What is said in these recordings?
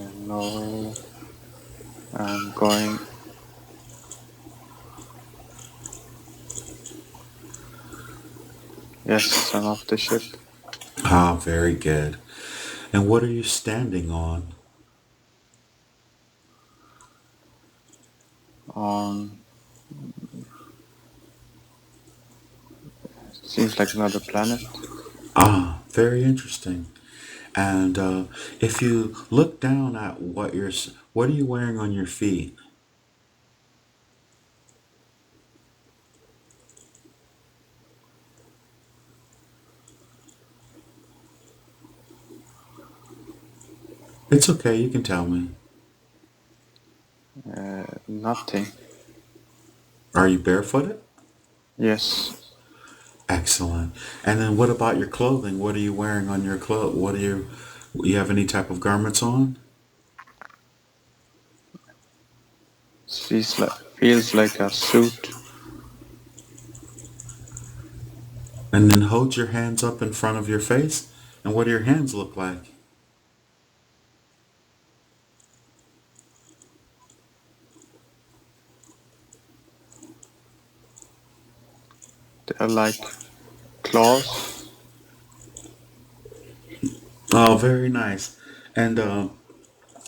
No, I'm going. Yes, I'm off the ship. Ah, very good. And what are you standing on? On seems like another planet. Ah, very interesting. And if you look down at what are you wearing on your feet? It's okay, you can tell me. Nothing. Are you barefooted? Yes, Excellent. And then what about your clothing? What are you wearing on your clothes? You have any type of garments on? feels like a suit. And then hold your hands up in front of your face. And what do your hands look like? They're like claws. Oh, very nice. And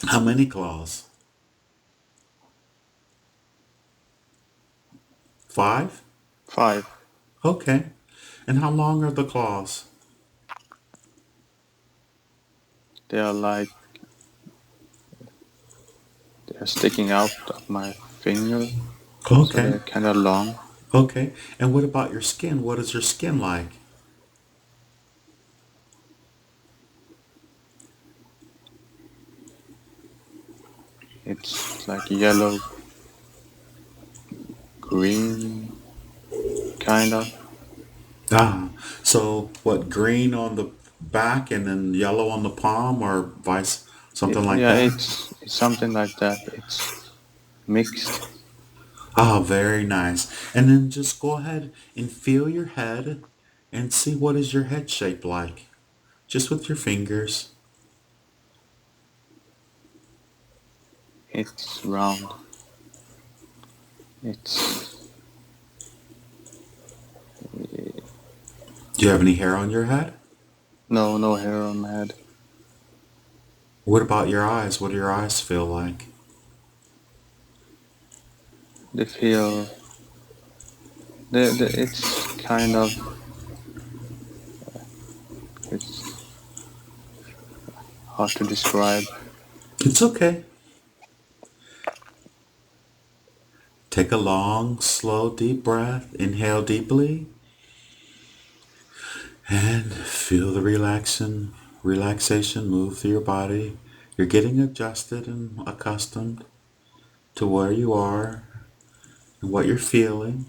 how many claws? 5? 5. Okay. And how long are the claws? They are like they're sticking out of my finger, so Okay. they're kind of long. Okay. And what about your skin? What is your skin like? It's like yellow, green, kind of. Ah, so what, green on the back and then yellow on the palm or something like Yeah, that? it's something like that. It's mixed. Ah, very nice. And then just go ahead and feel your head and see what is your head shape like. Just with your fingers. It's round. It's Do you have any hair on your head? no hair on my head. What about your eyes? What do your eyes feel like? They feel it's kind of it's hard to describe. It's okay. Take a long, slow, deep breath. Inhale deeply and feel the relaxation move through your body. You're getting adjusted and accustomed to where you are and what you're feeling.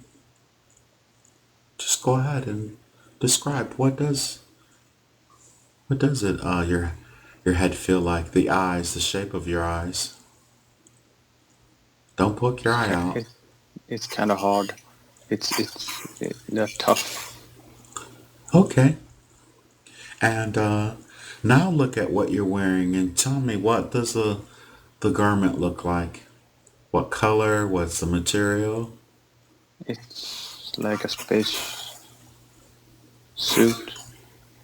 Just go ahead and describe what does it your head feel like? The eyes, the shape of your eyes. Don't poke your It's eye ki- out. it, it's kind of hard. They're tough. Okay. And now look at what you're wearing and tell me, what does the garment look like? What color? What's the material? It's like a space suit,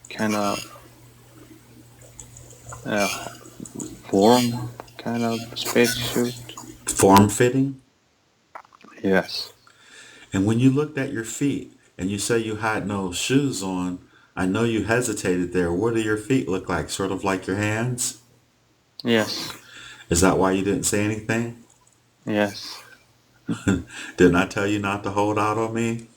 kind of uh, warm, kind of space suit. Form fitting? Yes, And when you looked at your feet and you say you had no shoes on, I know you hesitated there. What do your feet look like? Sort of like your hands? yes, Is that why you didn't say anything? yes. Didn't I tell you not to hold out on me?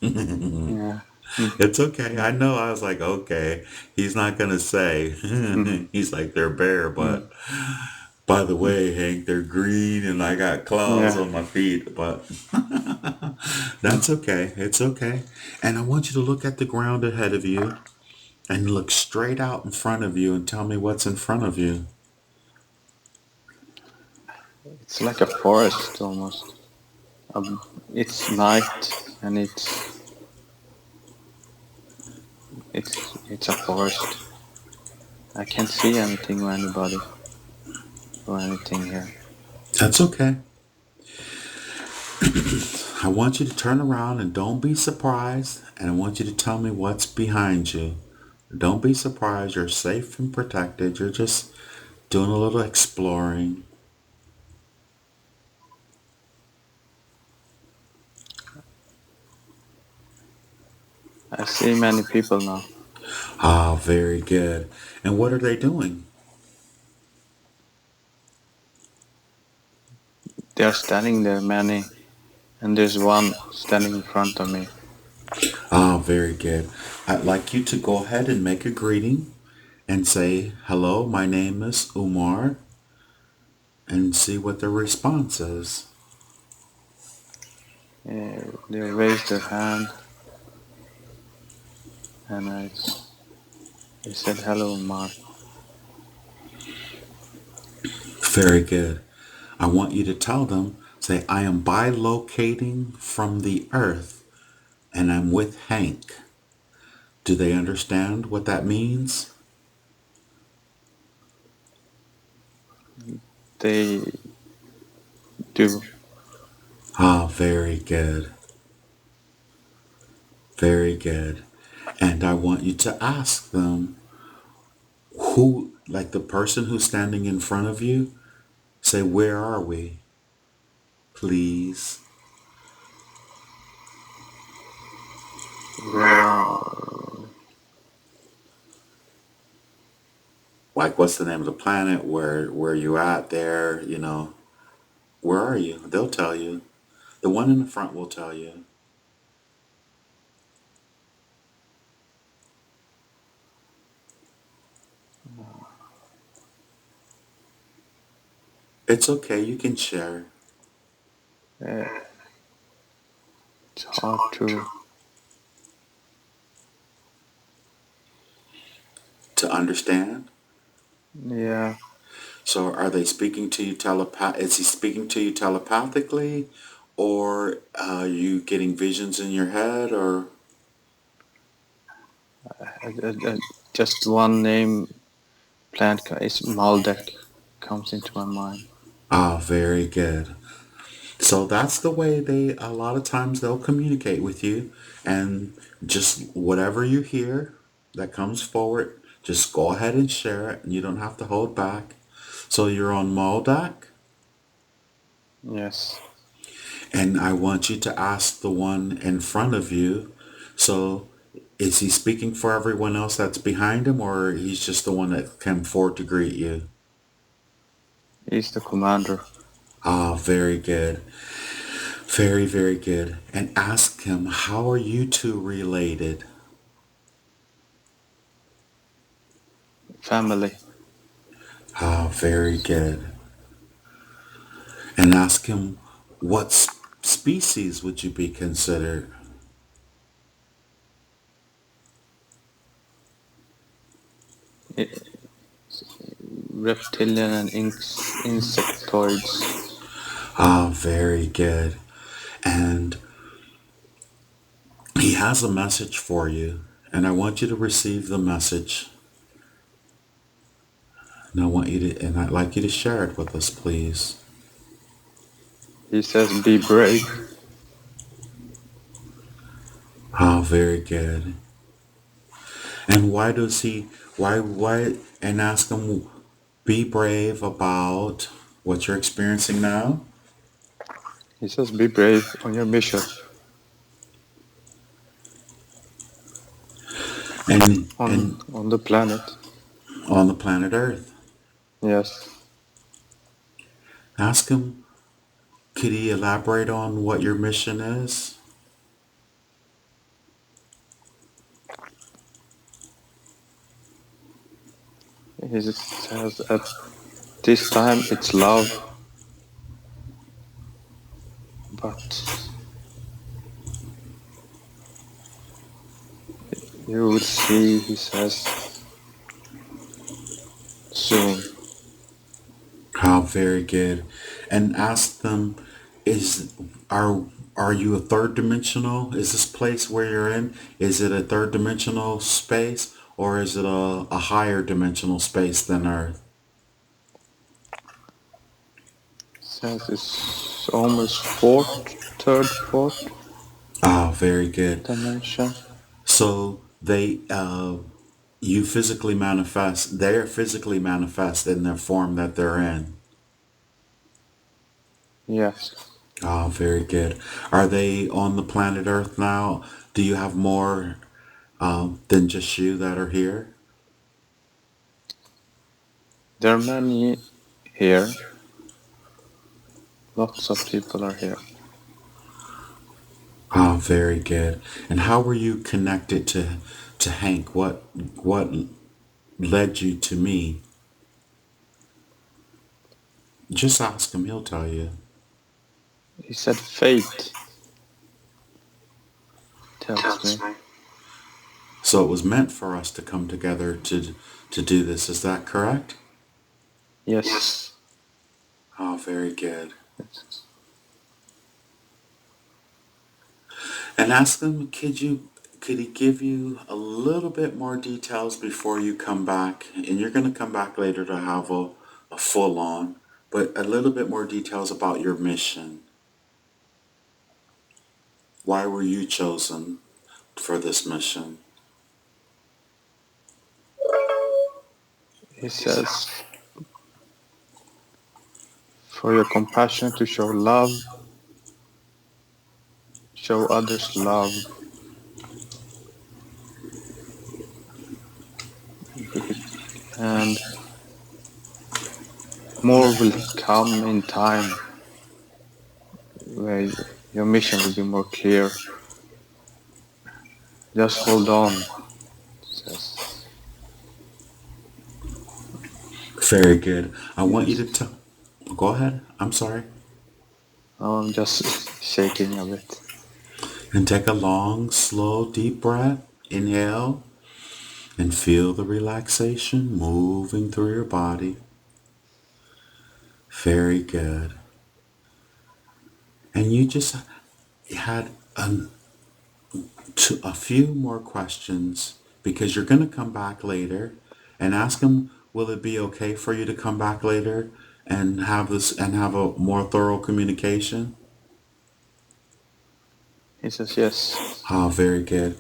Yeah. Mm, It's okay. I know. I was like, okay, he's not gonna say. mm, He's like, they're bare, mm, but by the mm. way, Hank, they're green and I got claws Yeah. on my feet. But that's okay. It's okay. And I want you to look at the ground ahead of you and look straight out in front of you and tell me what's in front of you. It's like a forest almost. It's night and it's a forest. I can't see anything or anybody. or anything here. That's okay. I want you to turn around and don't be surprised. And I want you to tell me what's behind you. Don't be surprised. You're safe and protected. You're just doing a little exploring. I see many people now. Ah, very good. And what are they doing? They are standing there, many, and there's one standing in front of me. Ah, very good. I'd like you to go ahead and make a greeting and say, hello, my name is Umar, and see what their response is. They raised their hand, and I said, "Hello, Mark." Very good. I want you to tell them, say, I am bilocating from the earth and I'm with Hank. Do they understand what that means? They do. Ah, very good. Very good. And I want you to ask them who, like the person who's standing in front of you, say, where are we? Please. Where are Like, what's the name of the planet? Where you at there? Where are you? They'll tell you. The one in the front will tell you. It's okay. You can share uh, it's hard to understand. yeah. So are they speaking to you Is he speaking to you telepathically, or are you getting visions in your head, or? Just one name is Maldek comes into my mind. Ah, very good. So that's the way a lot of times they'll communicate with you, and just whatever you hear that comes forward, just go ahead and share it, and you don't have to hold back. So you're on Maldak, Yes, and I want you to ask the one in front of you. So is he speaking for everyone else that's behind him, or he's just the one that came forward to greet you? he's the commander. Ah, very good. Very, very good. And ask him, how are you two related? Family. Ah, very good. And ask him, what species would you be considered? Reptilian and insectoids. Ah, very good. And he has a message for you, and I want you to receive the message. And I'd like you to share it with us, please. He says, "Be brave." Ah, very good. And and ask him, be brave about what you're experiencing now. He says, "Be brave on your mission on the planet." On the planet Earth. Yes, Ask him, could he elaborate on what your mission is? he says, "At this time it's love, but you will see." He says, "Soon." How very good. And ask them, is are are you a third dimensional? Is this place where you're in? Is it a third dimensional space, or is it a higher dimensional space than Earth? says it's almost third, fourth Oh, very good. dimension. So you physically manifest, they're physically manifest in the form that they're in. Yes, Oh, very good. Are they on the planet Earth now? Do you have more than just you that are here? there are many here. Lots of people are here. Oh, very good. And how were you connected to Hank? What led you to me? Just ask him, he'll tell you. He said fate tells me. So it was meant for us to come together to do this. Is that correct? Yes, Oh, very good. yes. And ask him, could he give you a little bit more details before you come back? And you're going to come back later to have a full on, but a little bit more details about your mission. Why were you chosen for this mission? He says for your compassion to show love, show others love, and more will come in time where your mission will be more clear. Just hold on, says. Very good. I want you Yes. to tell. Go ahead. I'm sorry. Oh, I'm just shaking a bit. And take a long, slow, deep breath. Inhale and feel the relaxation moving through your body. Very good. And you just had a few more questions because you're going to come back later and ask him, will it be okay for you to come back later and have a more thorough communication? He says yes. Ah, very good.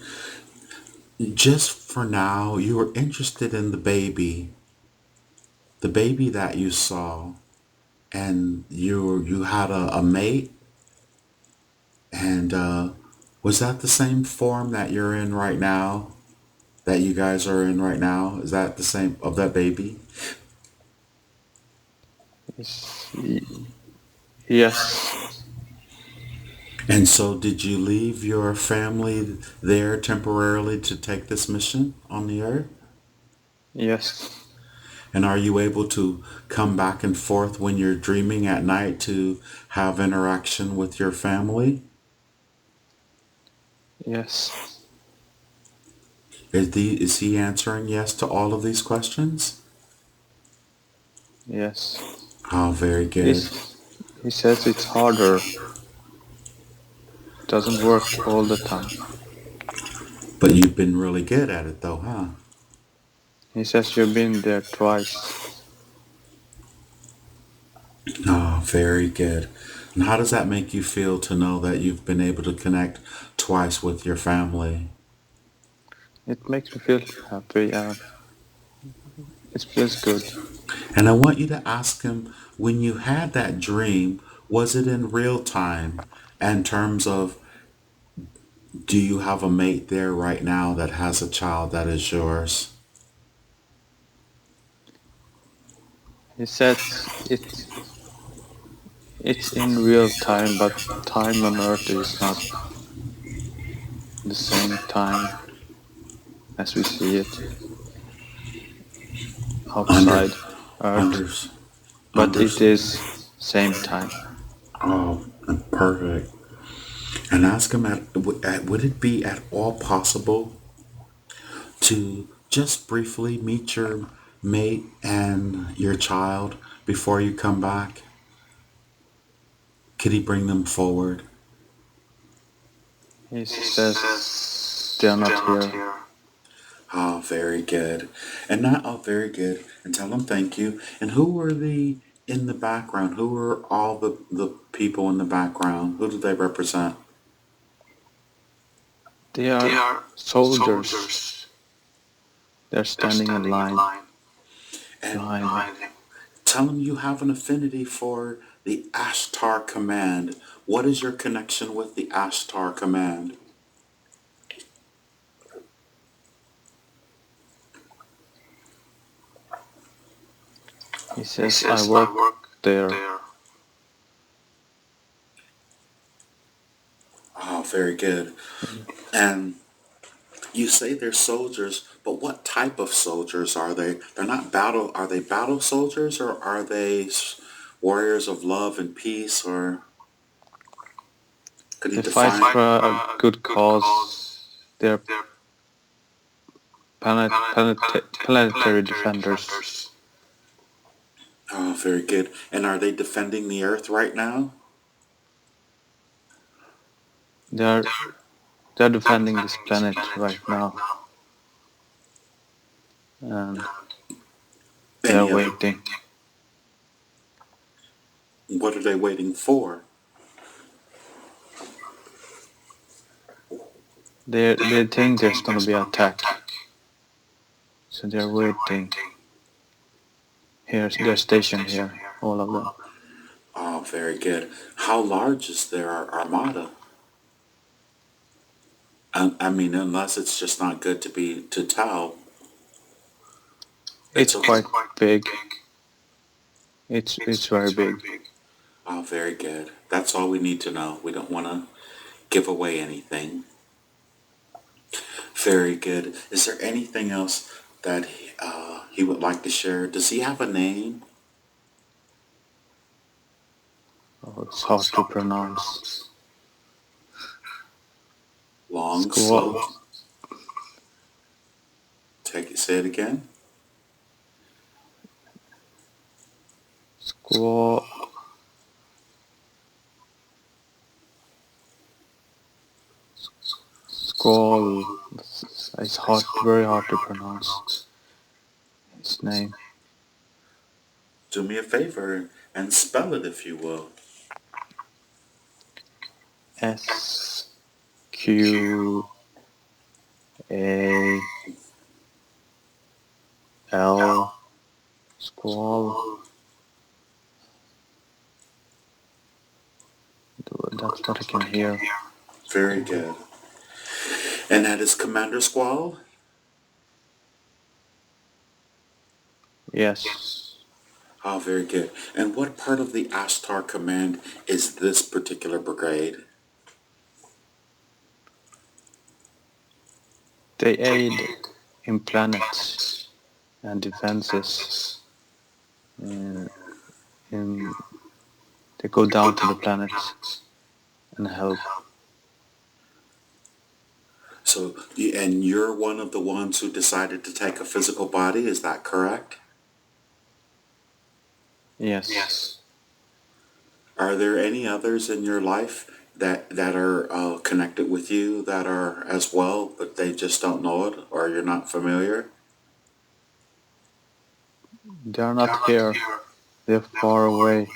Just for now, you were interested in the baby that you saw, and you had a mate, and was that the same form that you're in right now? That you guys are in right now? Is that the same of that baby? Yes. Yes. And so, did you leave your family there temporarily to take this mission on the earth? Yes. And are you able to come back and forth when you're dreaming at night to have interaction with your family? Yes. Is he answering yes to all of these questions? Yes. Oh, very good. He's, he says it's harder. Doesn't work all the time. But you've been really good at it though, huh? He says you've been there twice. Oh, very good. And how does that make you feel to know that you've been able to connect twice with your family? It makes me feel happy. It feels good. And I want you to ask him, when you had that dream, was it in real time? In terms of, do you have a mate there right now that has a child that is yours? He says it's in real time, but time on Earth is not the same time as we see it Under, outside Earth, under, but under. it is same time. Oh, perfect. And ask him, would it be at all possible to just briefly meet your mate and your child before you come back? Could he bring them forward? He says they're not here. Oh, very good. And not, oh, very good. And tell them thank you. And who were the In the background, who are all the people in the background? Who do they represent? They are soldiers. They're standing in line And behind me. tell them you have an affinity for the Ashtar command. What is your connection with the Ashtar command? He says, I work there. Oh, very good. And you say they're soldiers, but what type of soldiers are they? They're not battle. Are they battle soldiers, or are they warriors of love and peace? Or could you They fight define? for a good cause. They're planetary defenders. Oh, very good. And are they defending the Earth right now? They're they're defending this planet right now, and they're Any other? waiting. What are they waiting for? They think there's gonna be an attack, so they're waiting. Here, they're stationed here, all of them. Oh, very good. How large is their armada? I mean, unless it's just not good to tell. It's Okay. quite big. It's very big. Oh, very good. That's all we need to know. We don't want to give away anything. Very good. Is there anything else that he would like to share? Does he have a name? Oh, it's hard to pronounce. Long, Squall. slow. Say it again. Squall. Squall. It's hard, very hard to pronounce his name. Do me a favor and spell it if you will. SQAL. Squall. That's what I can hear. Very good. And that is Commander Squall? Yes. Oh, very good. And what part of the Ashtar Command is this particular brigade? They aid in planets and defenses. In they go down to the planets and help. So, and you're one of the ones who decided to take a physical body, is that correct? Yes. Are there any others in your life that are connected with you that are as well, but they just don't know it, or you're not familiar? They are not here. They're far away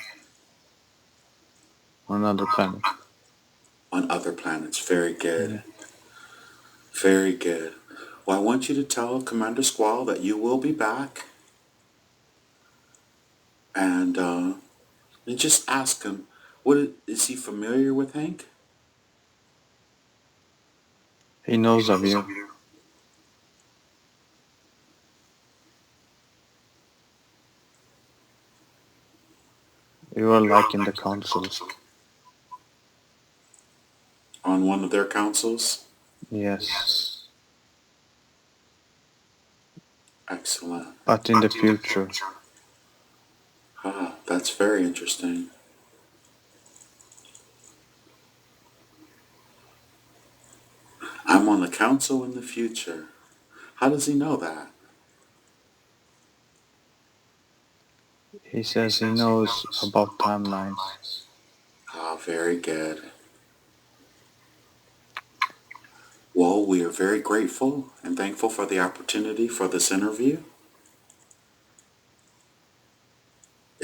on another planet. On other planets. Very good. Yeah. Very good. Well, I want you to tell Commander Squall that you will be back, and just ask him, what is he familiar with Hank? He knows of you. You are like in the council. On one of their councils? Yes. Excellent. But in the future. Ah, that's very interesting. I'm on the council in the future. How does he know that? He says he knows about timelines. Ah, very good. Well, we are very grateful and thankful for the opportunity for this interview.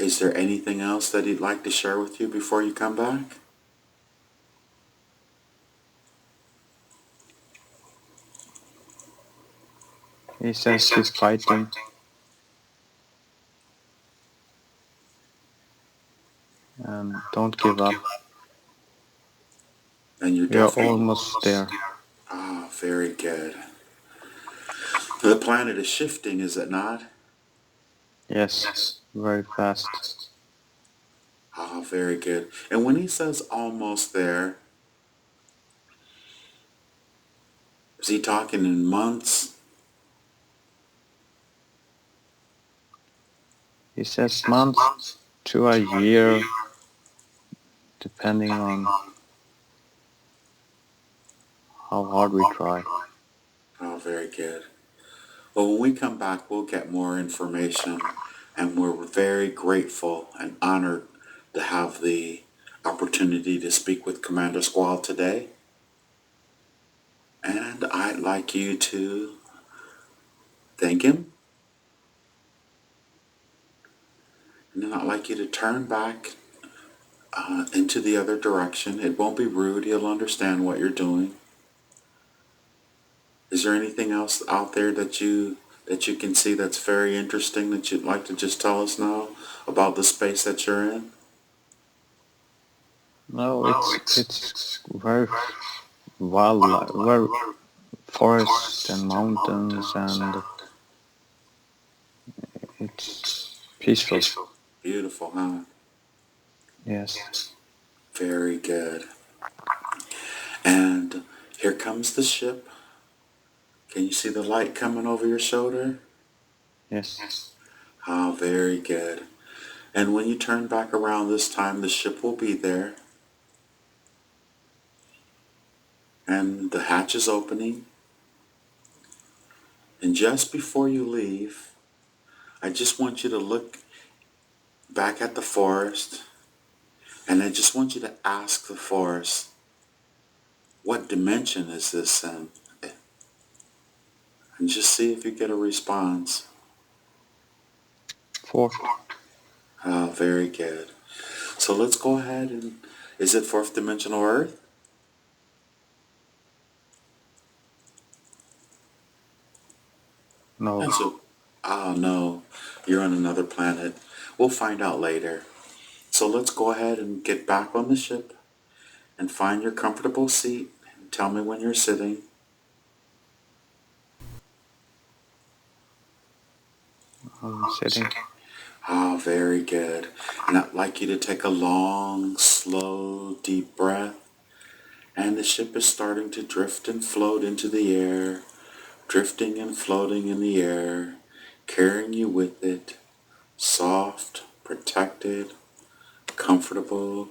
Is there anything else that he'd like to share with you before you come back? He says keep fighting. And don't give up. And you're You're definitely almost there. Ah, very good. The planet is shifting, is it not? Yes, very fast. Ah, very good. And when he says almost there, is he talking in months? He says month to a year, depending on how hard we try. Oh, very good. Well, when we come back, we'll get more information, and we're very grateful and honored to have the opportunity to speak with Commander Squall today. And I'd like you to thank him, and then I'd like you to turn back into the other direction. It won't be rude. He'll understand what you're doing. Is there anything else out there that you can see that's very interesting that you'd like to just tell us now about the space that you're in? No, it's very wildlife, very forest and mountains, and it's peaceful. Beautiful, huh? Yes, Very good. And here comes the ship. Can you see the light coming over your shoulder? yes. Ah, very good. And when you turn back around this time, the ship will be there. And the hatch is opening. And just before you leave, I just want you to look back at the forest. And I just want you to ask the forest, what dimension is this in? And just see if you get a response. Fourth. Ah, very good. So let's go ahead and, is it fourth dimensional Earth? No. And so, oh no, you're on another planet. We'll find out later. So let's go ahead and get back on the ship and find your comfortable seat and tell me when you're sitting. I'm sitting. Ah, very good. And I'd like you to take a long, slow, deep breath. And the ship is starting to drift and float into the air, drifting and floating in the air, carrying you with it, soft, protected, comfortable,